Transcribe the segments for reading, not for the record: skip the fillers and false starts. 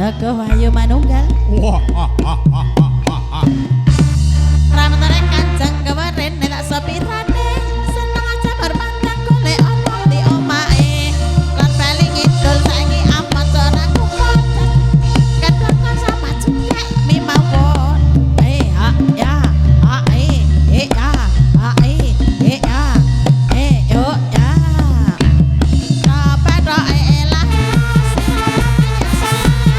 Dago Wahyu Manunggal. Wah, Rametane Kanjeng kemarin nek sopirane seneng aja berpandang golek omong di omahe. Lan bali ngidul saiki amat ora kuat. Kadang sama cekek mi mawon. Ha ya, ha ya, ha ya, yo ya. Kapethok elah.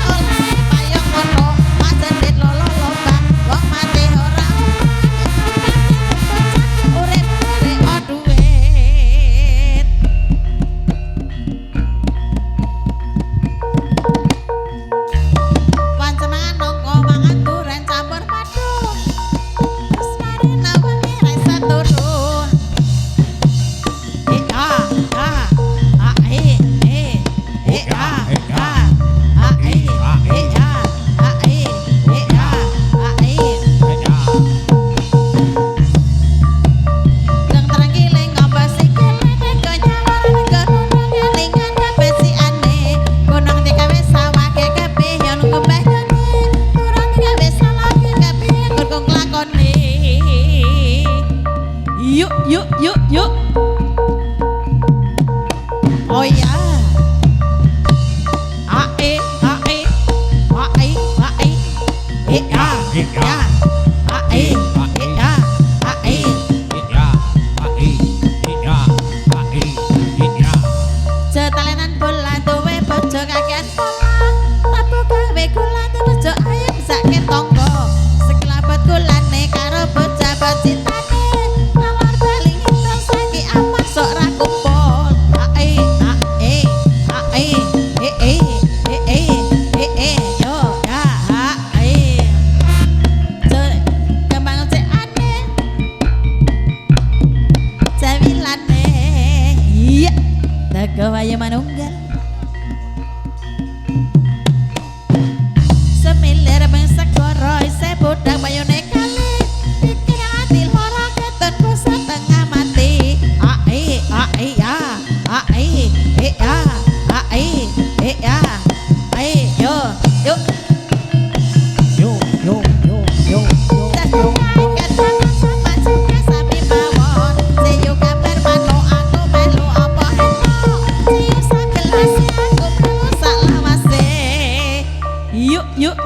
Oleh payung kono, macet lolo lomba, wong mati ora. Urip rek duit. Panceman nongko mangan duren campur padu. Terus mari nawangi rasa turu. Yuk. Oh ya. Setalenan bola duwe bojo kakean pola. Tabu gawe kula bojo ayam sakit tonggo. Sekelabet kulane karo bocah bocitane. Nalar bali ngidul saiki amat sok ra kumpul. Yo ya kembang cekane cewilane. Iya Dago Wahyu Manunggal. Semilir beng segoro isih budak bayune kali. Pikir ati lara keton kusa tengah mati.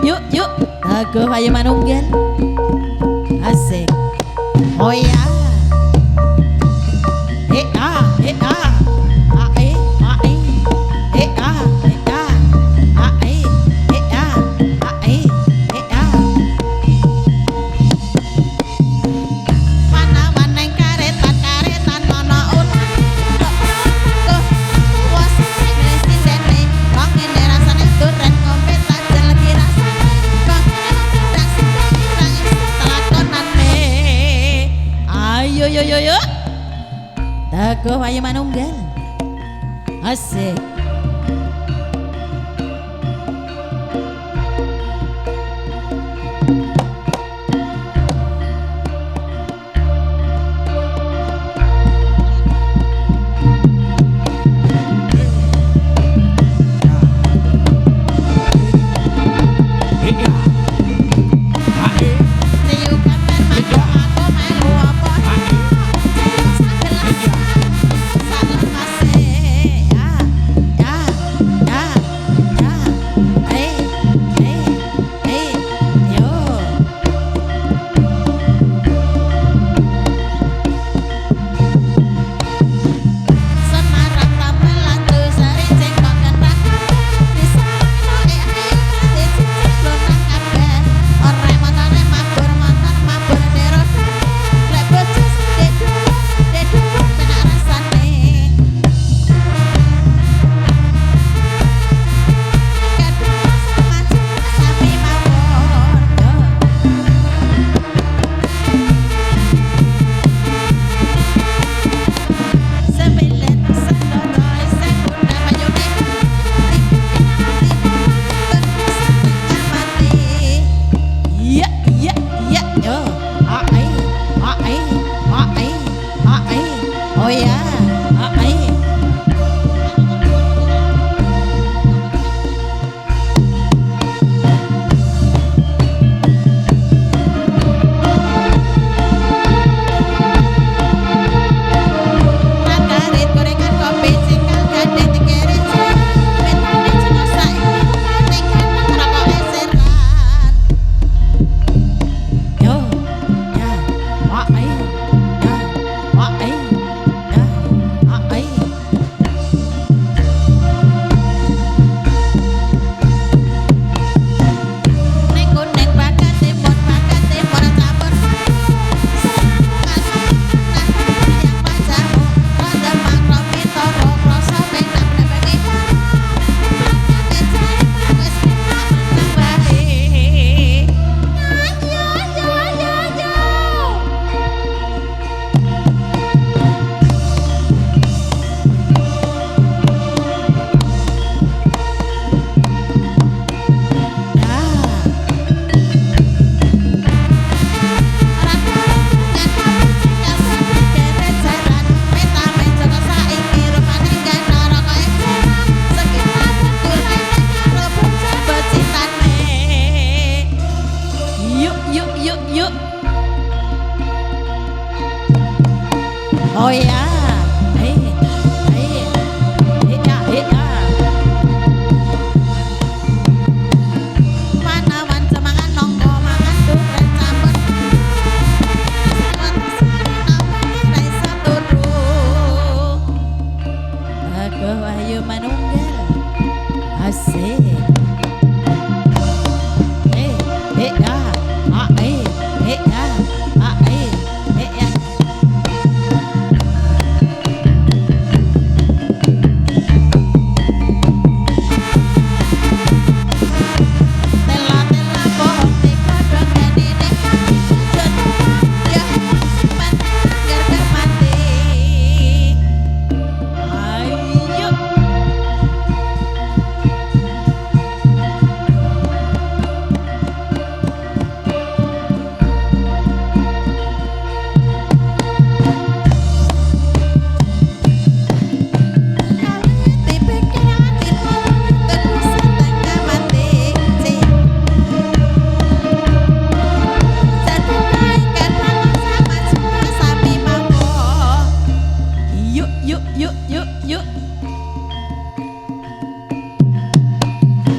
Yo. Yuk. Dago Wahyu Manunggal. Asik. Oh ya. Yo. Dago Wahyu Manunggal. Asik.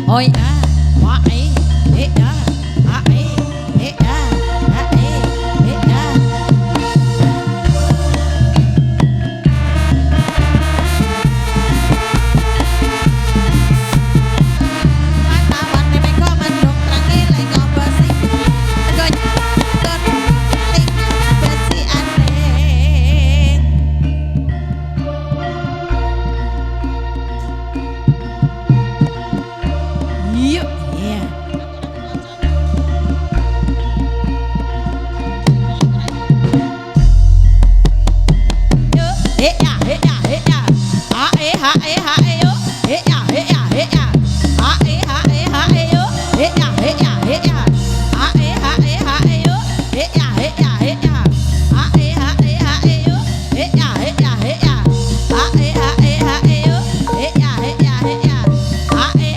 Ôi à, hoa ấy, ê à, à ấy, ê à, à ấy, ê à. Wartawan di Meko mendung rangi lego besi. Gonya godong lingkar besi aneh. Yuk, iya. Yuk, hei ya, hei ya, hei ya. Ha yuk. Hei ya, hei ya, hei ya. Ha yuk. Hei ya, hei ya, hei ya. Ha yuk. Hei ya, hei ya, hei ya. Ha yuk. Hei ya, hei ya, hei ya. Ha yuk. Hei ya, hei ya, hei ya. Ha yuk. Hei ya, hei ya, hei ya. Ha yuk. Hei ya, hei ya, hei ya. Ha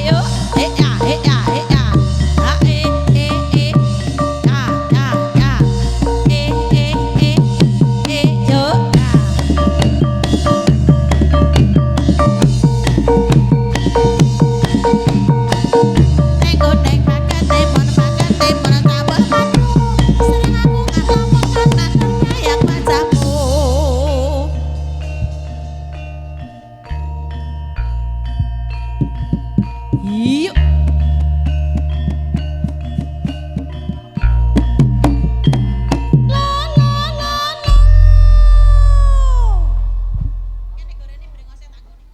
yuk. Hei ya, hei ya, hei ya. Ha Yuk. La la la la. Kene gorene brengose tak goni.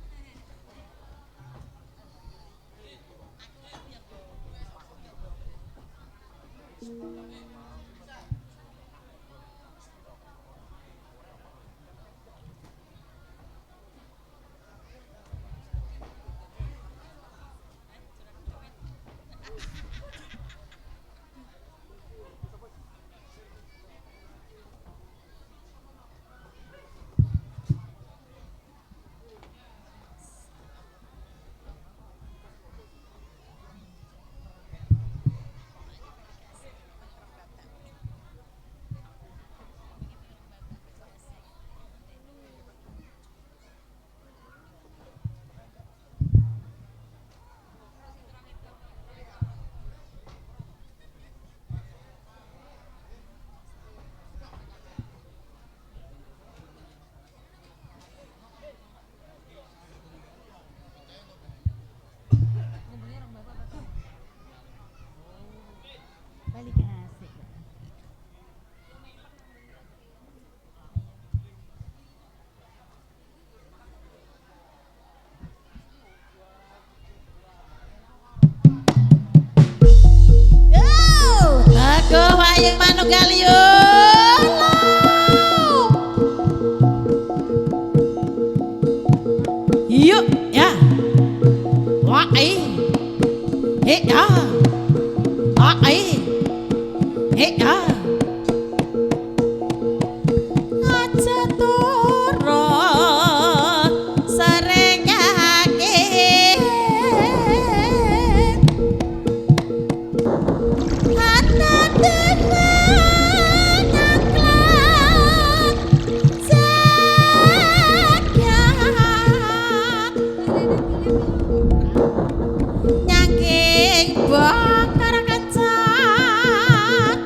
Balik asik. Yo, aku wayang Manunggaliyun. Yuk, ya. Wah, hei ya. Hei ya. Aja turu serengake. Ana dengan akhlak zakat. Nyangking bakar kecat.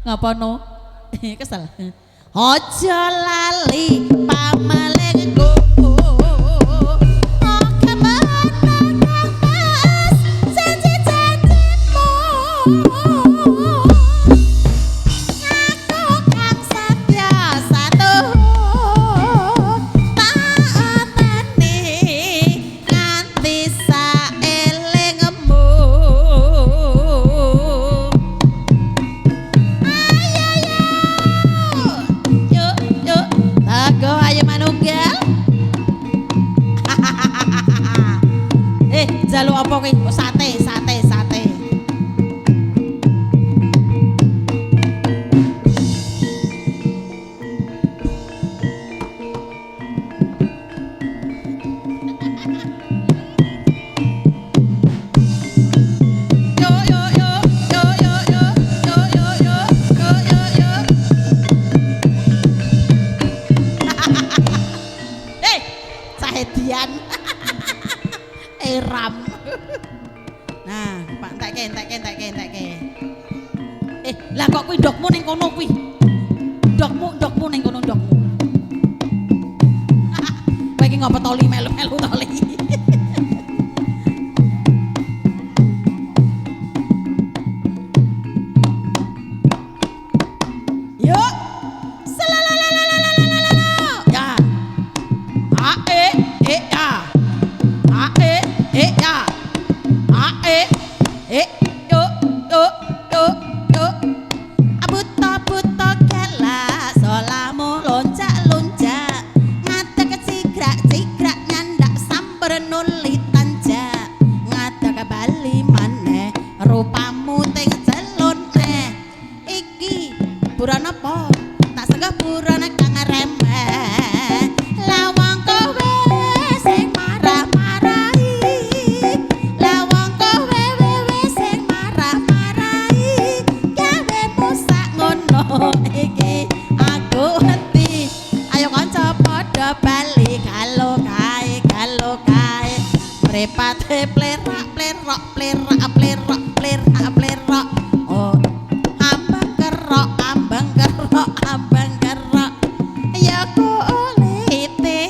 Ngapono? Kesel. Aja lali pamalengku. Ayo manunggal apa kuwi? Oh, sate, sate, sate. Yo yo yo yo yo yo yo yo yo yo yo yo. Hei, Sahedian. Eram. Nah, Pak entekke. Lah kok kuwi ndokmu ning kono kuwi? Ndokmu ning kono ndokmu. Kowe iki ngopo toli melu-melu toli. Yuk. Selalalalalalalala. Ya. A e ya. A e ya. A e yo yo yo yo. Buta-buta kela solamu loncat-loncat. Ngadeg cigrak-cigrak nyandak samper nuli tanjak. Ngadeg bali maneh rupamu ting jelone. Iki buron apa? Tak senggah buron kang remeh. Lawang kowe sing marah-marahi. Lawang kowe sing marah-marahi. Gawemu sak ngono iki aku henti. Ayo kanca padha bali galo kae mripate plerak plerok plerak plerok plerak plerok. Oh ambang kerok ya kulite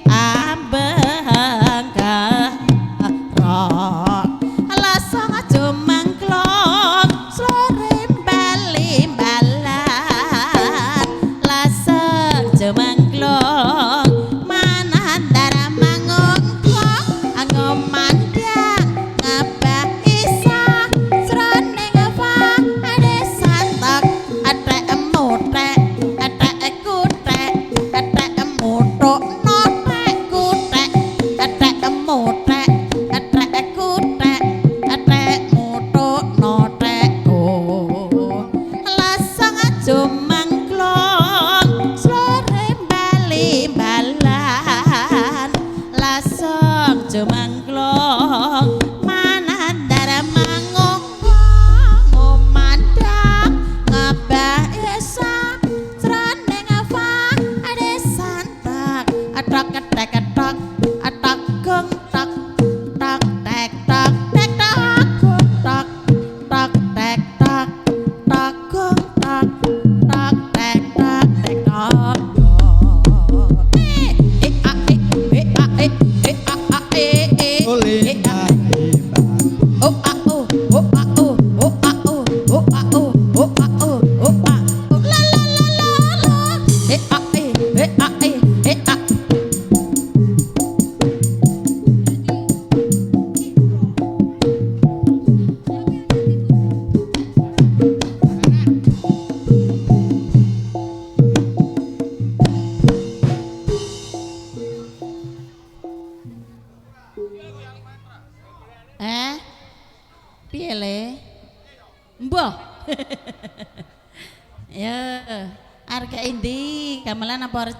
ambang kerok lasang aja mangklong sore bali balan lasang aja mangklong mana ndara mangongklong ngomandang ngabah isa srone ngapa ade santak ate emotek ate kutek ate emotok notek kutek ate emotek ate kutek ate emotok notek oh lasang aja mangklong sore bali balan lasang aja mangklong mana ndara mangongklong ngomandang ngabah esa srone ngapa ade santak atok ketek atok atok gong tok tok tek tok tek tok gong tok tok tek tok tok gong tok tok tek tok tek tok Oleh oh ah oh oh ah oh oh ah oh oh ah oh oh ah oh oh ah oh la la la la la ah ah. Piye le? Mbah. Ya, harga indi gamelan apa